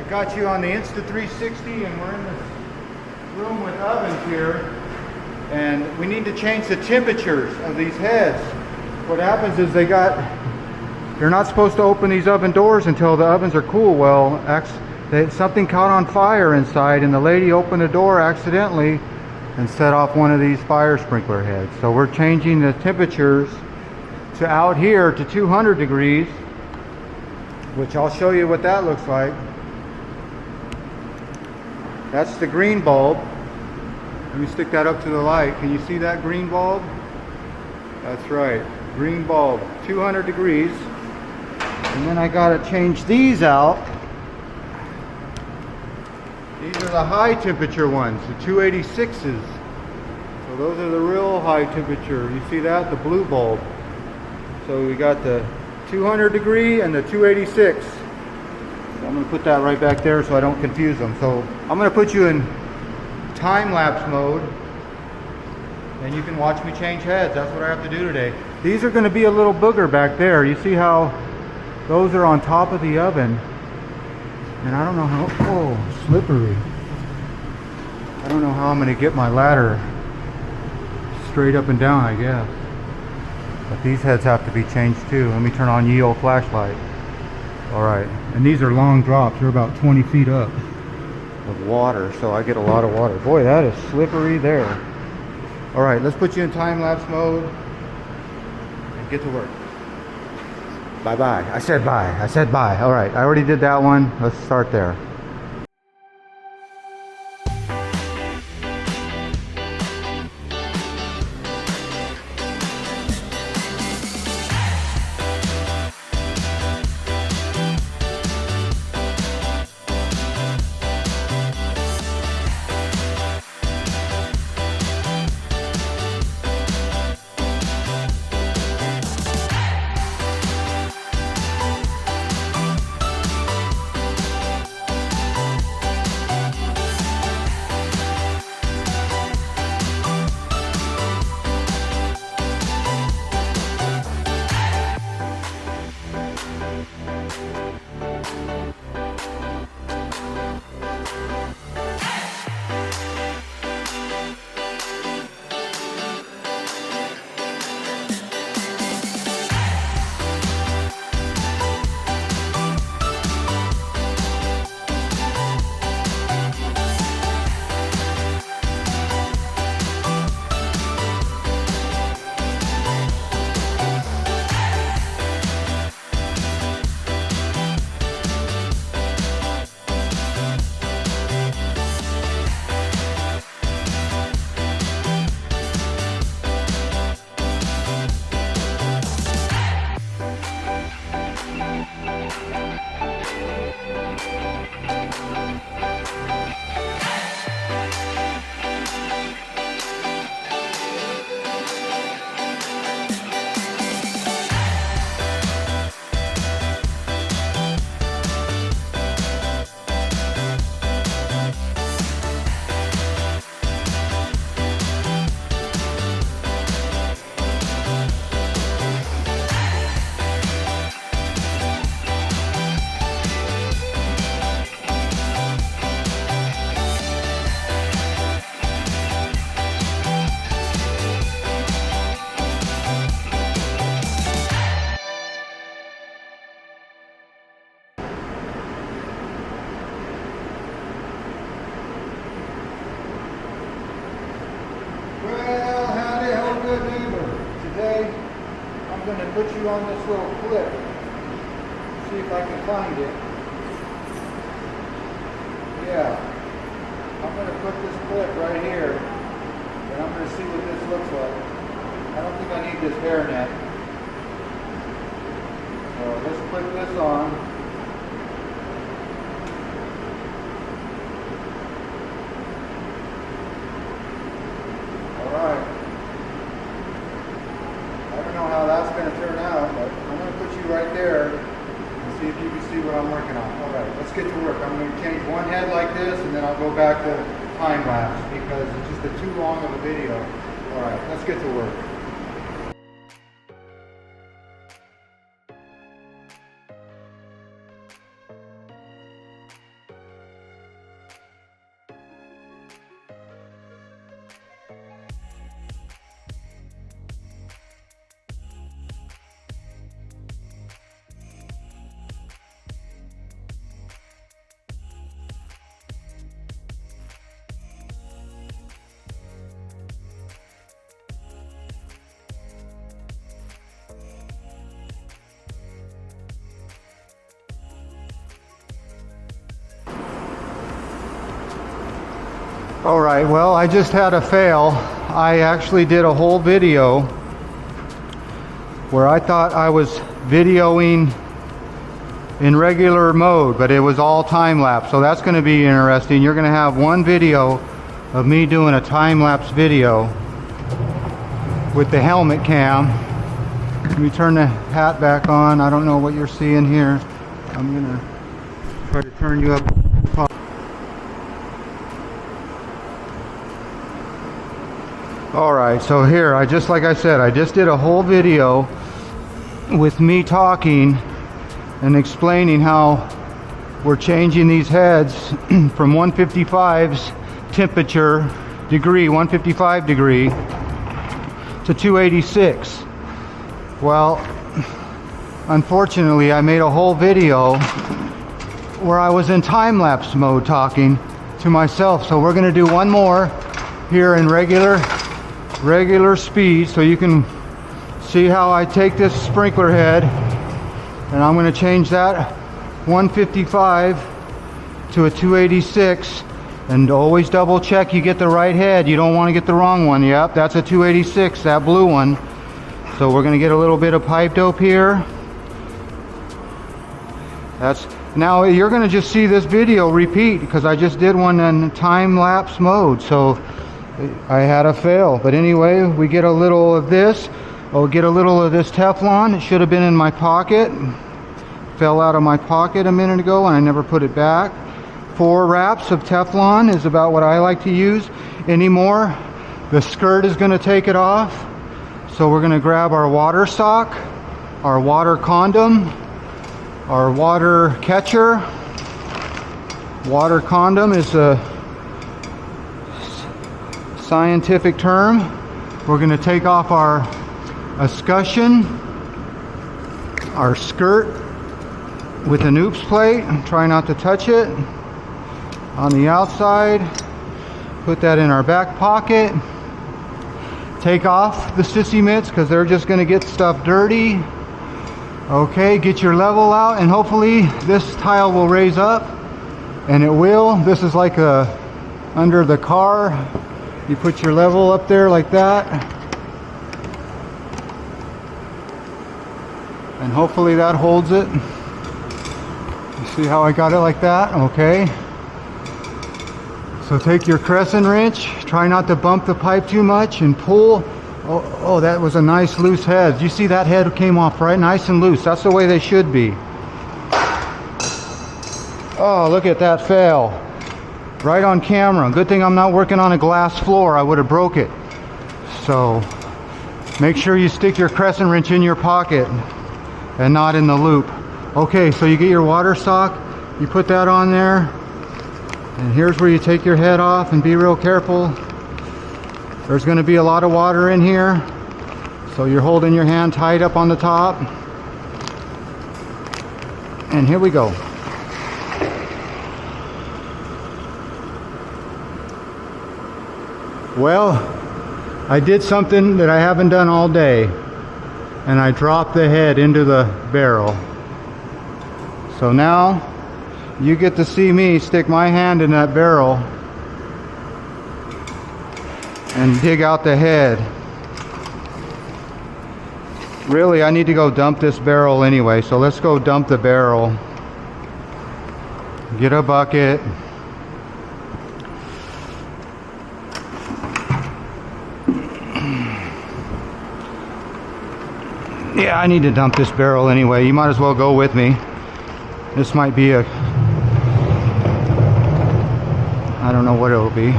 got you on the Insta360, and we're in this room with ovens here, and we need to change the temperatures of these heads. What happens is you're not supposed to open these oven doors until the ovens are cool. Well, something caught on fire inside, and the lady opened the door accidentally and set off one of these fire sprinkler heads. So we're changing the temperatures to out here to 200 degrees, which I'll show you what that looks like. That's the green bulb. Let me stick that up to the light. Can you see that green bulb? That's right, green bulb, 200 degrees. And then I gotta change these out. These are the high temperature ones, the 286s. So those are the real high temperature. You see that? The blue bulb. So we got the 200 degree and the 286. So I'm going to put that right back there so I don't confuse them. So I'm going to put you in time-lapse mode, and you can watch me change heads. That's what I have to do today. These are going to be a little booger back there. You see how those are on top of the oven? And I don't know how, oh, slippery. I don't know how I'm going to get my ladder straight up and down, I guess. But these heads have to be changed too. Let me turn on ye old flashlight. Alright, and these are long drops. They're about 20 feet up of water, so I get a lot of water. Boy, that is slippery there. Alright, let's put you in time-lapse mode and get to work. Bye-bye. I said bye. I said bye. Alright, I already did that one. Let's start there. I'm going to put you on this little clip. See if I can find it. Yeah. I'm going to put this clip right here, and I'm going to see what this looks like. I don't think I need this hairnet. So let's clip this on. Right there and see if you can see what I'm working on. Alright, let's get to work. I'm going to change one head like this and then I'll go back to time lapse because it's just too long of a video. Alright, let's get to work. All right, well, I just had a fail. I actually did a whole video where I thought I was videoing in regular mode, but it was all time-lapse, so that's going to be interesting. You're going to have one video of me doing a time-lapse video with the helmet cam. Let me turn the hat back on. I don't know what you're seeing here. I'm going to try to turn you up. Alright, so here, like I said, I just did a whole video with me talking and explaining how we're changing these heads from 155's temperature degree, 155 degree, to 286. Well, unfortunately, I made a whole video where I was in time-lapse mode talking to myself. So we're going to do one more here in regular speed, so you can see how I take this sprinkler head and I'm going to change that 155 to a 286, and always double check you get the right head. You don't want to get the wrong one. Yep, that's a 286, that blue one. So we're going to get a little bit of pipe dope here. Now you're going to just see this video repeat because I just did one in time-lapse mode, so I had a fail. But anyway, we get a little of this. I'll get a little of this Teflon. It should have been in my pocket. Fell out of my pocket a minute ago and I never put it back. 4 wraps of Teflon is about what I like to use. Anymore, the skirt is going to take it off. So we're going to grab our water sock, our water condom, our water catcher. Water condom is a scientific term. We're going to take off our escutcheon, our skirt with an oops plate. Try not to touch it. On the outside, put that in our back pocket. Take off the sissy mitts because they're just going to get stuff dirty. Okay, get your level out, and hopefully this tile will raise up, and it will. This is like under the car. You put your level up there like that, and hopefully that holds it. You see how I got it like that? Okay. So take your crescent wrench, try not to bump the pipe too much, and pull. Oh, that was a nice loose head. You see that head came off right nice and loose. That's the way they should be. Oh, look at that fail. Right on camera. Good thing I'm not working on a glass floor. I would have broke it. So make sure you stick your crescent wrench in your pocket and not in the loop. Okay, so you get your water sock, you put that on there, and here's where you take your head off, and be real careful. There's going to be a lot of water in here, so you're holding your hand tight up on the top. And here we go. Well, I did something that I haven't done all day, and I dropped the head into the barrel. So now you get to see me stick my hand in that barrel and dig out the head. Really, I need to go dump this barrel anyway, so let's go dump the barrel. Get a bucket. Yeah, I need to dump this barrel anyway. You might as well go with me. This might be I don't know what it'll be.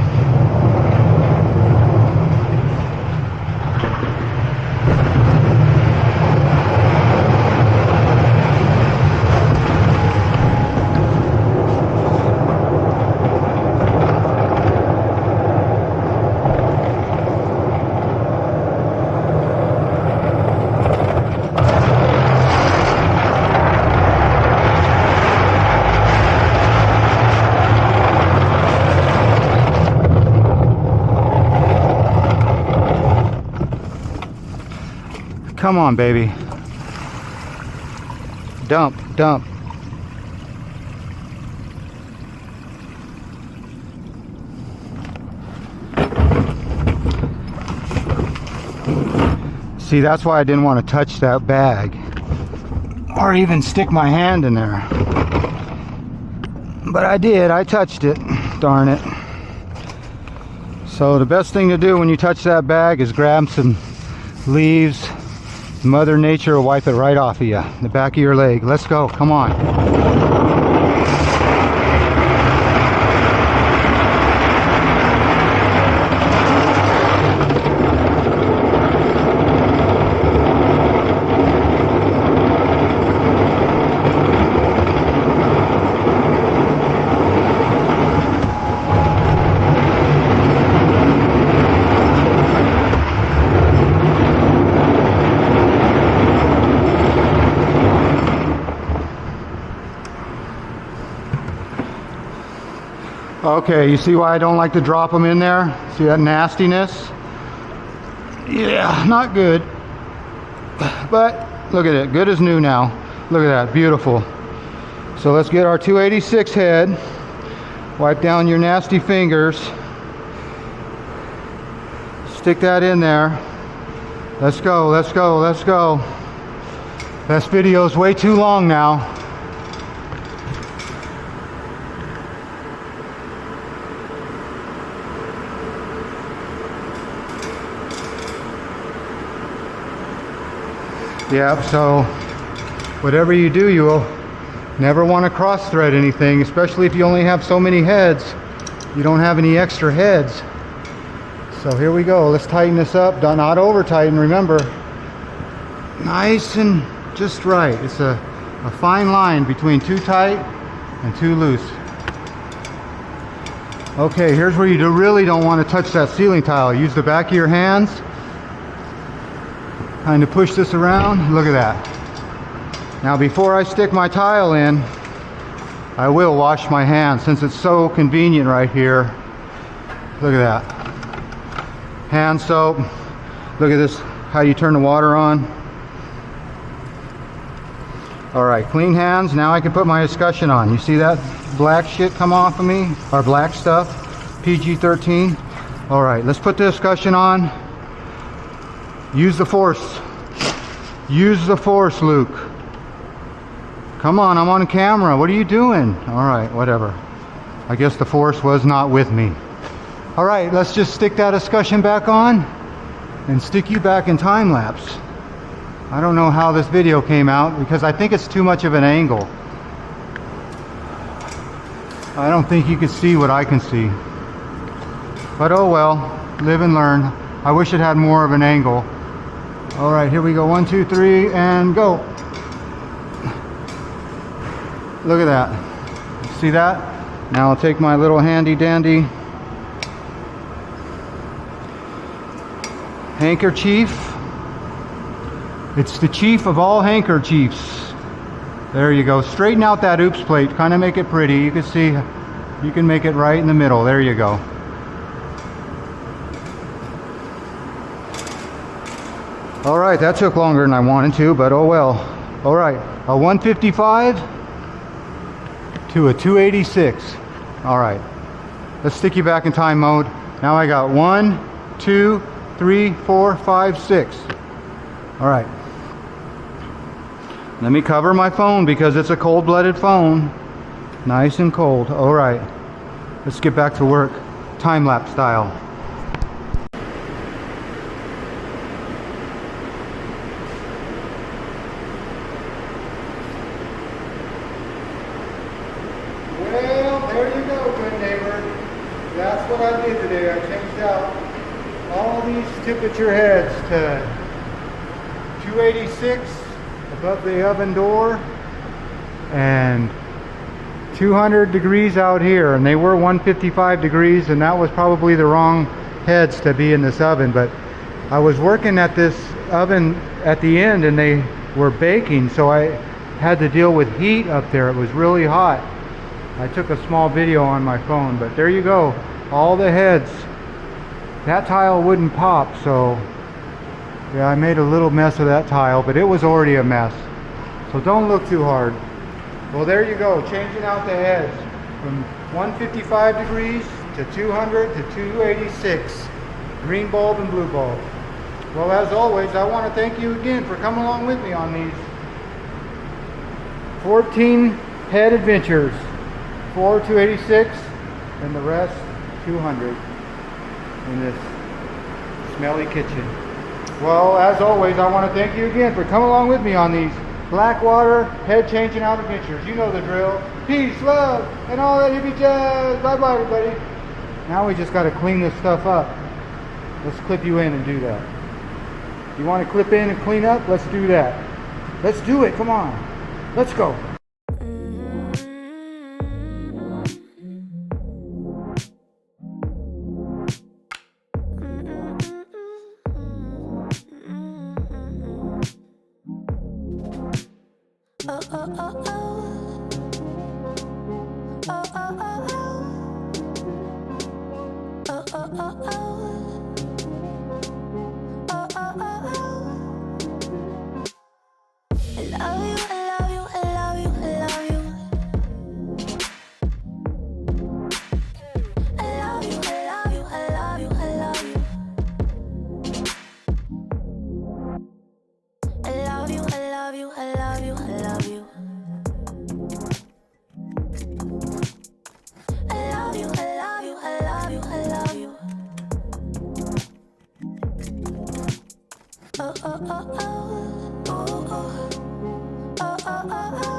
Come on, baby. Dump, dump. See, that's why I didn't want to touch that bag or even stick my hand in there. But I did, I touched it, darn it. So the best thing to do when you touch that bag is grab some leaves. Mother Nature will wipe it right off of you, the back of your leg. Let's go, come on. Okay, you see why I don't like to drop them in there? See that nastiness? Yeah, not good. But look at it, good as new now. Look at that, beautiful. So let's get our 286 head. Wipe down your nasty fingers. Stick that in there. Let's go, let's go, let's go. This video's way too long now. Yep, so whatever you do, you will never want to cross thread anything, especially if you only have so many heads. You don't have any extra heads. So here we go, let's tighten this up, not over tighten, remember. Nice and just right. It's a fine line between too tight and too loose. Okay, here's where you really don't want to touch that ceiling tile. Use the back of your hands. Kind of push this around. Look at that. Now before I stick my tile in, I will wash my hands since it's so convenient right here. Look at that. Hand soap. Look at this, how you turn the water on. Alright, clean hands. Now I can put my escutcheon on. You see that black shit come off of me? Or black stuff? PG-13. Alright, let's put the escutcheon on. Use the force. Use the force, Luke. Come on, I'm on camera. What are you doing? Alright, whatever. I guess the force was not with me. Alright, let's just stick that escutcheon back on and stick you back in time lapse. I don't know how this video came out because I think it's too much of an angle. I don't think you can see what I can see. But oh well, live and learn. I wish it had more of an angle. All right, here we go. 1, 2, 3, and go. Look at that. See that? Now I'll take my little handy dandy handkerchief. It's the chief of all handkerchiefs. There you go. Straighten out that oops plate. Kind of make it pretty. You can see, you can make it right in the middle. There you go. All right, that took longer than I wanted to, but oh well. All right, a 155 to a 286. All right, let's stick you back in time mode. Now I got 1, 2, 3, 4, 5, 6. All right. Let me cover my phone because it's a cold-blooded phone. Nice and cold. All right, let's get back to work, time-lapse style. That's what I did today. I changed out all these temperature heads to 286 above the oven door and 200 degrees out here, and they were 155 degrees, and that was probably the wrong heads to be in this oven. But I was working at this oven at the end and they were baking, so I had to deal with heat up there. It was really hot. I took a small video on my phone, but there you go, all the heads. That tile wouldn't pop, so yeah, I made a little mess of that tile, but it was already a mess, so don't look too hard. Well, there you go, changing out the heads from 155 degrees to 200 to 286, green bulb and blue bulb. Well, as always, I want to thank you again for coming along with me on these 14 head adventures. 4 286 and the rest 200 in this smelly kitchen. Well, as always, I want to thank you again for coming along with me on these Blackwater head changing out adventures. You know the drill. Peace, love, and all that hippie jazz. Bye bye, everybody. Now we just got to clean this stuff up. Let's clip you in and do that. You want to clip in and clean up? Let's do that. Let's do it. Come on. Let's go. Oh, oh, oh, oh. Oh, oh, oh, oh. Oh, oh, oh, oh. Oh, oh, oh, oh. I love you, I love you, I love you, I love you. I love you, I love you, I love you, I love you. I love you, I love you, I love you, I love you. I love you, I love you, I love you, I love you. Oh, oh, oh, oh. Oh, oh. Oh, oh, oh, oh.